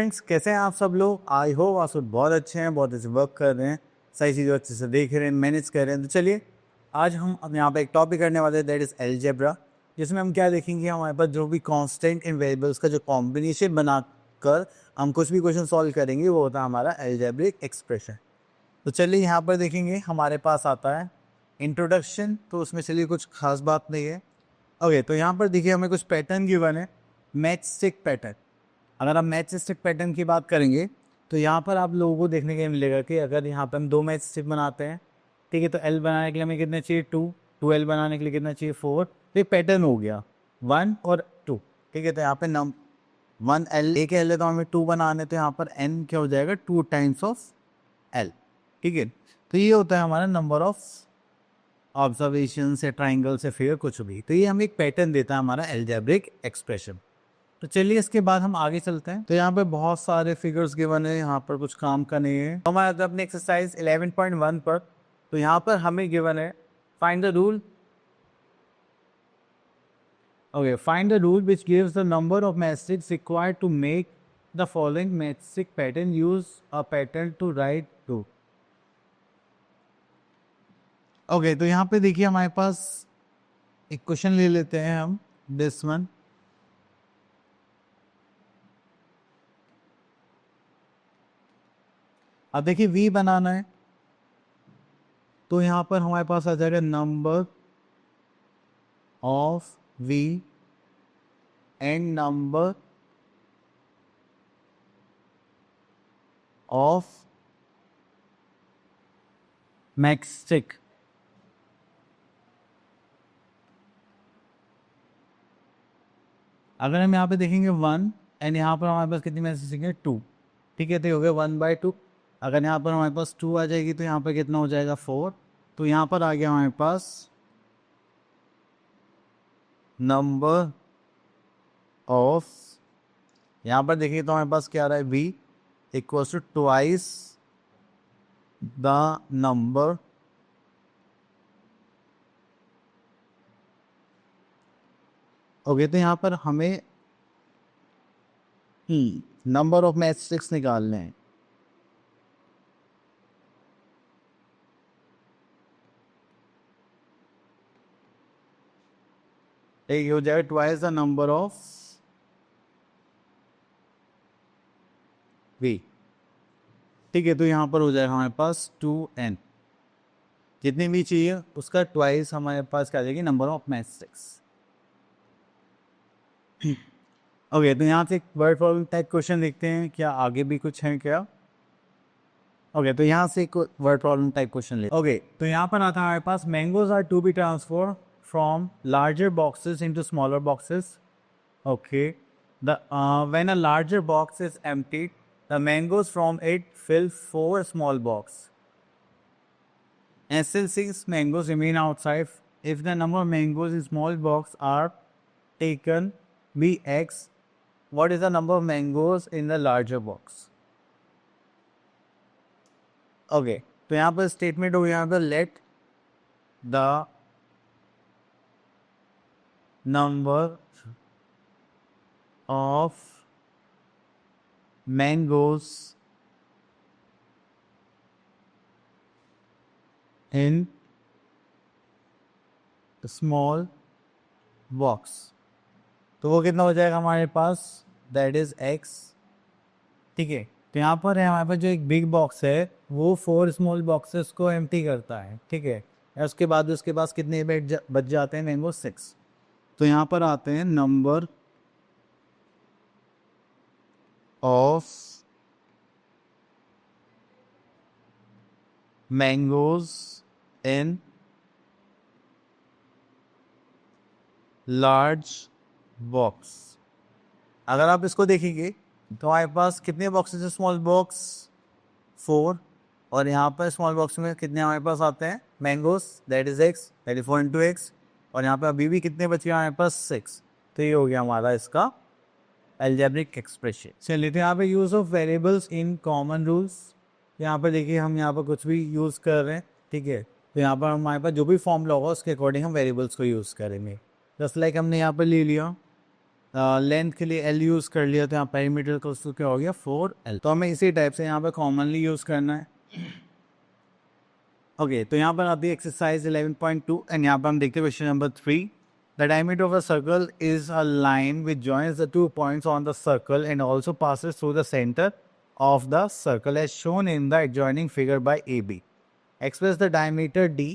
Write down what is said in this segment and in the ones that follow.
Students, कैसे हैं आप सब लोग? आई होप आप सब बहुत अच्छे हैं, बहुत अच्छे वर्क कर रहे हैं, सही चीज़ें अच्छे से देख रहे हैं, मैनेज कर रहे हैं। तो चलिए आज हम अपने यहाँ पे एक टॉपिक करने वाले हैं, दैट इज़ अलजेब्रा, जिसमें हम क्या देखेंगे, हमारे पास जो भी कांस्टेंट इन वेरिएबल्स का जो कॉम्बिनेशन बनाकर हम कुछ भी क्वेश्चन सॉल्व करेंगे वो होता है हमारा अलजेब्रिक एक्सप्रेशन। तो चलिए यहाँ पर देखेंगे, हमारे पास आता है इंट्रोडक्शन, तो उसमें चलिए कुछ खास बात नहीं है। ओके, तो यहाँ पर देखिए हमें कुछ पैटर्न गिवन है, मैचस्टिक पैटर्न। अगर आप मैचस्टिक पैटर्न की बात करेंगे तो यहाँ पर आप लोगों को देखने के लिए मिलेगा कि अगर यहाँ पर हम दो मैचस्टिक बनाते हैं, ठीक है, तो एल बनाने के लिए हमें कितना चाहिए 2, 2L बनाने के लिए कितना चाहिए 4। तो ये पैटर्न हो गया 1 और 2, ठीक है। तो यहाँ पे नम 1L एक एल है तो हमें 2 बनाने, तो यहाँ पर N क्या हो जाएगा 2 टाइम्स ऑफ L, ठीक है। तो ये होता है हमारा नंबर ऑफ ऑब्जर्वेशन से, ट्राइंगल से, फिगर, कुछ भी। तो ये हमें एक पैटर्न देता है हमारा अलजेब्रिक एक्सप्रेशन। तो चलिए इसके बाद हम आगे चलते हैं। तो यहाँ पे बहुत सारे फिगर्स गिवन है, यहाँ पर कुछ काम का नहीं है। तो हमारे अपने एक्सरसाइज 11.1 पर, तो यहाँ पर हमें गिवन है find the rule. Okay, find the rule which gives the number of matrix required to make the following matrix pattern, use a pattern to write to. Okay, तो यहाँ पे देखिए हमारे पास एक क्वेश्चन ले लेते हैं हम, दिस वन। अब देखिए v बनाना है, तो यहाँ पर हमारे पास आ जाएगा number of v and number of मैक्सटिक। अगर हम यहाँ पे देखेंगे 1 एंड यहाँ पर हमारे पास कितनी मैसेज है 2, ठीक है। तो ये हो गया 1/2। अगर यहाँ पर हमारे पास 2 आ जाएगी तो यहाँ पर कितना हो जाएगा 4। तो यहाँ पर आ गया हमारे पास नंबर ऑफ, यहाँ पर देखिए तो हमारे पास क्या आ रहा है v equals to twice the number okay. तो यहाँ पर हमें नंबर ऑफ मैट्रिक्स निकालने हैं। एक हो जाएगा twice the number of v, ठीक है। तो यहाँ पर हो जाएगा हमारे पास 2n, जितनी भी चाहिए उसका ट्वाइस हमारे पास क्या आ जाएगी नंबर ऑफ मैट्रिक्स। ओके, तो यहाँ से एक वर्ड प्रॉब्लम टाइप क्वेश्चन देखते हैं, क्या आगे भी कुछ है क्या? ओके, तो यहाँ से एक वर्ड प्रॉब्लम टाइप क्वेश्चन ले। ओके, तो यहाँ पर आता है हमारे पास mangoes are to be transfer from larger boxes into smaller boxes. Okay, the when a larger box is emptied, the mangoes from it fill 4 small box and still 6 mangoes remain outside. If the number of mangoes in small box are taken be x, what is the number of mangoes in the larger box? Okay, तो यहाँ पर statement हो यहाँ पर let the number of mangoes in small box, तो वो कितना हो जाएगा हमारे पास, दैट इज x, ठीक है। तो यहाँ पर है हमारे पास जो एक बिग बॉक्स है वो 4 स्मॉल बॉक्सेस को एम्प्टी करता है, ठीक है। उसके बाद उसके पास कितने बच जाते हैं मैंगो 6। तो यहाँ पर आते हैं number of mangoes in large box. अगर आप इसको देखेंगे तो हमारे पास कितने बॉक्सेस है, स्मॉल बॉक्स 4, और यहाँ पर स्मॉल बॉक्स में कितने हमारे पास आते हैं mangoes, that is x, that is 4 into x, और यहाँ पे अभी भी कितने बचे हमारे पास 6। तो ये हो गया हमारा इसका अलजेब्रिक एक्सप्रेशन। चलिए, तो यहाँ पे use of variables in common rules. यहाँ पर देखिए हम यहाँ पर कुछ भी यूज़ कर रहे हैं, ठीक है। तो यहाँ पर हमारे पास जो भी फॉर्मूला होगा उसके अकॉर्डिंग हम वेरिएबल्स को यूज़ करेंगे। जस्ट लाइक हमने यहाँ पर ले लिया लेंथ के लिए एल यूज़ कर लिया तो यहाँ पेरीमीटर का उसको क्या हो गया 4L। तो हमें इसी टाइप से यहाँ पर कॉमनली यूज़ करना है। ओके तो यहाँ पर आती है एक्सरसाइज 11.2 एंड यहाँ पर हम देखते हैं question number 3। The diameter of the circle is a line which joins the 2 points on the circle and also passes through the centre of the circle as shown in the adjoining figure by AB. Express the diameter D,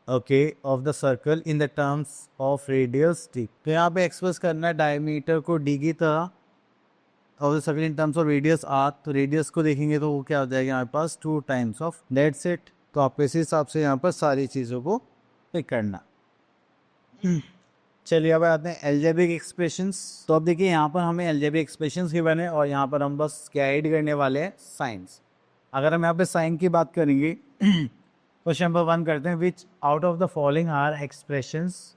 okay, of the circle in the terms of radius D. तो यहाँ पे express करना है diameter को D की तरह of the circle in terms of radius R। तो radius को देखेंगे तो वो क्या हो जाएगा हमारे पास 2 टाइम्स ऑफ दैट्स इट। तो आपको इसी हिसाब से यहाँ पर सारी चीज़ों को पिक करना। चलिए अब आते हैं एल्जेब्रिक एक्सप्रेशंस। तो अब देखिए यहाँ पर हमें एल्जेब्रिक एक्सप्रेशंस ही बने और यहाँ पर हम बस क्या ऐड करने वाले हैं साइंस। अगर हम यहाँ पे साइन की बात करेंगे क्वेश्चन नंबर 1 करते हैं which out of the following are expressions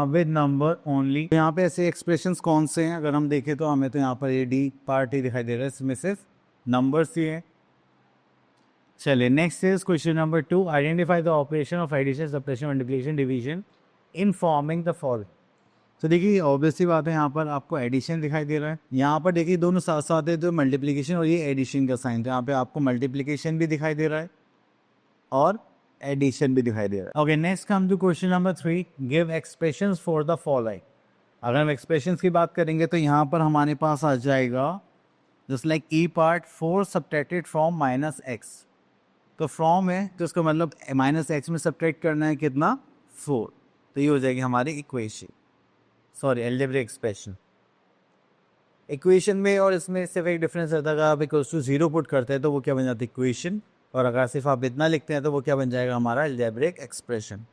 with number only. तो यहाँ पे ऐसे एक्सप्रेशंस कौन से हैं अगर हम देखें तो हमें तो यहाँ पर ये डी पार्ट ही दिखाई दे रहा है, इसमें सिर्फ नंबर्स ही हैं। चलिए next is question number 2 identify the operation of addition subtraction multiplication division in forming the following. तो देखिए ऑब्वियसली बात है यहाँ पर आपको एडिशन दिखाई दे रहा है, यहाँ पर देखिए दोनों साथ साथ है तो मल्टीप्लिकेशन और ये एडिशन का साइन। तो यहाँ पे आपको मल्टीप्लिकेशन भी दिखाई दे रहा है और एडिशन भी दिखाई दे रहा है। Okay next come to question number 3 give expressions for the following. अगर हम एक्सप्रेशंस की बात करेंगे तो यहाँ पर हमारे पास आ जाएगा just like E part 4 subtracted from -x। तो फ्रॉम है तो इसका मतलब -x में सब्ट्रैक्ट करना है कितना 4। तो ये हो जाएगी हमारी equation, sorry algebraic expression. Equation में और इसमें सिर्फ एक डिफरेंस रहता है, अगर आप इक्वल्स टू 0 पुट करते हैं तो वो क्या बन जाती है इक्वेशन, और अगर सिर्फ आप इतना लिखते हैं तो वो क्या बन जाएगा हमारा एल्जेब्रिक एक्सप्रेशन।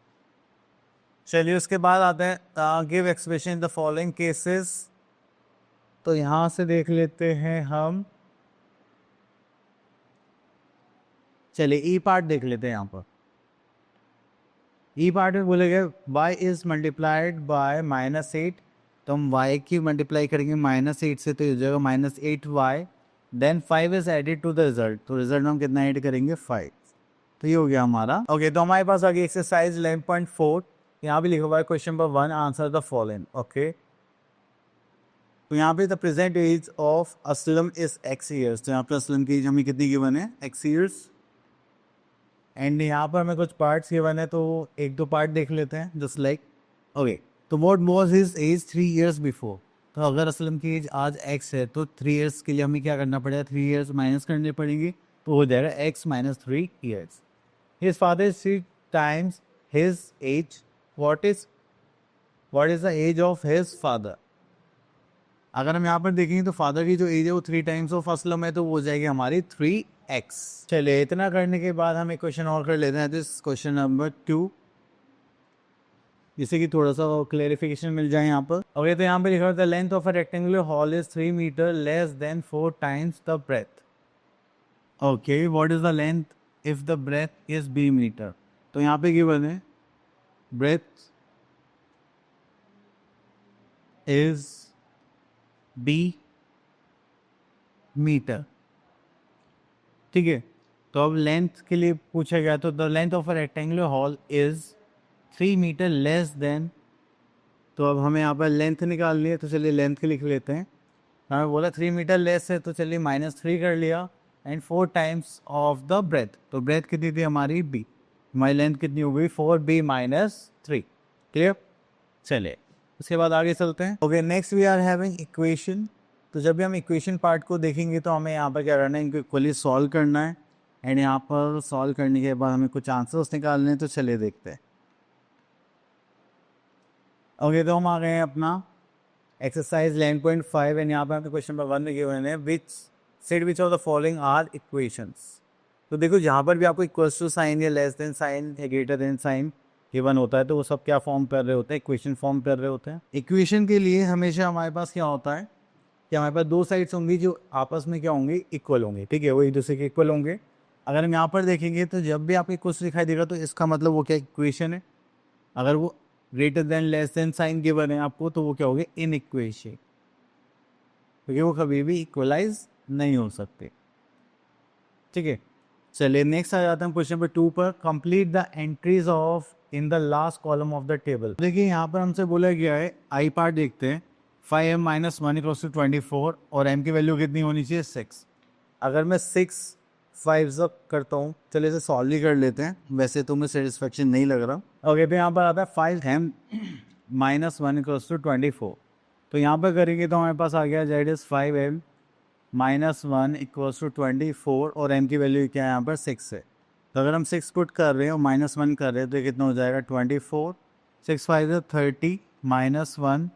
चलिए उसके बाद आते हैं give expression in the following cases. तो यहाँ से देख लेते हैं हम, चलिए ई पार्ट देख लेते हैं यहाँ पर। ई पार्ट में बोलेगा y इज मल्टीप्लाइड बाय -8। तो हम y की मल्टीप्लाई करेंगे -8 से तो हो जाएगा -8y। Then 5 is added to the result. तो रिजल्ट में हम कितना ऐड करेंगे 5। तो ये हो गया हमारा। ओके तो हमारे पास आ गई एक्सरसाइज 11.4। यहाँ भी लिखा हुआ है question number 1 answer the following. Okay तो यहाँ पे the present age of Aslam is x years. तो यहाँ पे असलम की एज हमें कितनी गिवन है x ईयर्स। एंड यहाँ पर हमें कुछ पार्ट्स गिवन है तो एक दो पार्ट देख लेते हैं जस्ट लाइक। ओके तो what was his age 3 years before. तो अगर असलम की एज आज x है तो 3 इयर्स के लिए हमें क्या करना पड़ेगा 3 इयर्स माइनस करने पड़ेंगे तो हो जाएगा x - 3 years. His father is 3 times his age. What is the age of his father. अगर हम यहाँ पर देखेंगे तो फादर की जो एज है वो 3 टाइम्स ऑफ असलम है तो वो हो जाएगी हमारी 3x। चलिए इतना करने के बाद हम एक क्वेश्चन और कर लेते हैं, दिस क्वेश्चन नंबर 2, जिससे कि थोड़ा सा क्लेरिफिकेशन मिल जाए यहाँ पर। ओके तो यहाँ पे लिखा होता है length of a rectangular hall is 3 metre less than 4 times the breadth. Okay what is the length if the breadth is b metre. तो यहाँ पे गिवन है ब्रेथ इज b मीटर, ठीक है। तो अब लेंथ के लिए पूछा गया तो the length of a rectangular hall is 3 metre less than. तो अब हमें यहाँ पर लेंथ निकालनी है तो चलिए लेंथ के लिख लेते हैं। हमें बोला 3 मीटर लेस है तो चलिए -3 कर लिया and 4 times of the breadth. तो ब्रेथ कितनी थी हमारी b, हमारी लेंथ कितनी हो गई 4b - 3। क्लियर। चलिए उसके बाद आगे चलते हैं। Okay next we are having equation. तो जब भी हम इक्वेशन पार्ट को देखेंगे तो हमें यहाँ पर क्या करना है इनको इक्वली सॉल्व करना है एंड यहाँ पर सॉल्व करने के बाद हमें कुछ आंसर्स निकालने हैं। तो चलिए देखते हैं। ओके तो हम आ गए हैं अपना एक्सरसाइज 11.5 एंड यहाँ पर हमें क्वेश्चन नंबर 1 में गिवन है which of the following are equations. तो देखो जहाँ पर भी आपको इक्वल्स टू साइन या लेस देन साइन या ग्रेटर देन साइन गिवन होता है तो वो सब क्या फॉर्म कर रहे होते हैं इक्वेशन फॉर्म कर रहे होते हैं। इक्वेशन के लिए हमेशा हमारे पास क्या होता है कि हमारे पास 2 साइड्स होंगी जो आपस में क्या होंगे इक्वल होंगे, ठीक है, वो एक दूसरे के इक्वल होंगे। अगर हम यहाँ पर देखेंगे तो जब भी आपको इक्वल्स दिखाई देगा तो इसका मतलब वो क्या इक्वेशन है। अगर वो greater than less than sign given है आपको तो वो क्या होगी इन इक्वेशन, क्योंकि वो कभी भी इक्वलाइज नहीं हो सकते, ठीक है। चलिए नेक्स्ट आ जाता है क्वेश्चन नंबर 2 पर। Complete the entries of in the last column of the table. देखिए यहाँ पर हमसे बोला गया है आई पार्ट देखते हैं 5m माइनस 1 इक्वल्स टू 24 और m की वैल्यू कितनी होनी चाहिए 6। अगर मैं 6 5 करता हूँ, चलिए इसे सॉल्व ही कर लेते हैं, वैसे तो मुझे सेटिस्फेक्शन नहीं लग रहा। ओके, तो यहाँ पर आता है 5m माइनस 1 इक्वल्स टू 24। तो यहाँ पर करेंगे तो हमारे पास आ गया that is 5m minus 1 equals to 24 और m की वैल्यू क्या है यहाँ पर 6 है। तो अगर हम 6 पुट कर रहे हैं और माइनस 1 कर रहे हैं तो ये कितना हो जाएगा 24, 6 5 30 माइनस 1,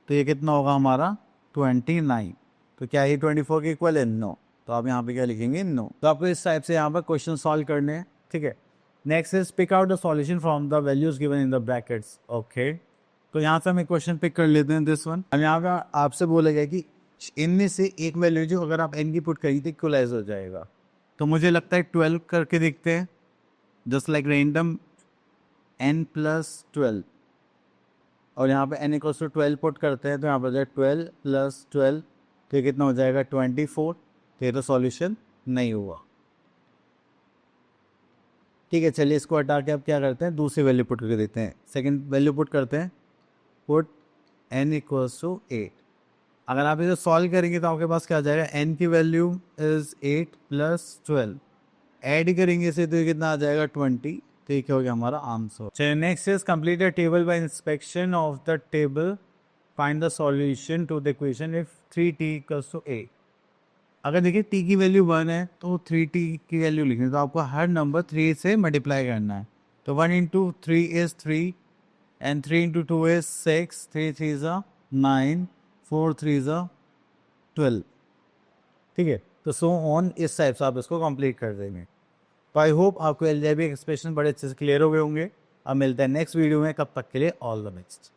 तो ये कितना होगा हमारा 29। तो क्या ही 24 के इक्वल है? नो। तो आप यहाँ पे क्या लिखेंगे? नो। तो आपको इस टाइप से यहाँ पर क्वेश्चन सॉल्व करने हैं, ठीक है। Next is pick out the solution from the values given in the brackets. Okay, तो यहाँ से हम एक क्वेश्चन पिक कर लेते हैं, दिस वन। अब यहाँ पे आपसे बोला गया कि इनमें से एक वैल्यू जो अगर आप n की पुट करी तो इक्वलाइज हो जाएगा। तो मुझे लगता है 12 करके देखते हैं, just like random n plus 12, और यहाँ पे n इक्वल्स टू 12 पुट करते हैं तो यहाँ पर जाए 12 प्लस 12, तो ये कितना हो जाएगा 24। तो ये तो सॉल्यूशन नहीं हुआ, ठीक है। चलिए इसको हटा के अब क्या करते हैं, दूसरी वैल्यू पुट करके देते हैं। सेकंड वैल्यू पुट करते हैं, पुट n इक्वल्स टू 8। अगर आप इसे सॉल्व करेंगे तो आपके पास क्या आ जाएगा, n की वैल्यू इज 8 प्लस 12, ऐड करेंगे इसे तो ये कितना आ जाएगा 20। तो ये क्या हो गया हमारा आंसर। चलिए next is complete the table by inspection of the table, find the solution to the equation if 3t equals to 8। अगर देखिए t की वैल्यू 1 है तो 3t की वैल्यू लिखनी है, तो आपको हर नंबर 3 से मल्टीप्लाई करना है। तो 1 into 3 is 3 and 3 into 2 is 6, 3 3 is 9, 4 3 is 12, ठीक है। तो सो ऑन, इस टाइप से आप इसको कंप्लीट कर देंगे। तो आई होप आपको एलजेब्रिक एक्सप्रेशन बड़े अच्छे से क्लियर हो गए होंगे। अब मिलते हैं नेक्स्ट वीडियो में, कब तक के लिए ऑल द बेस्ट।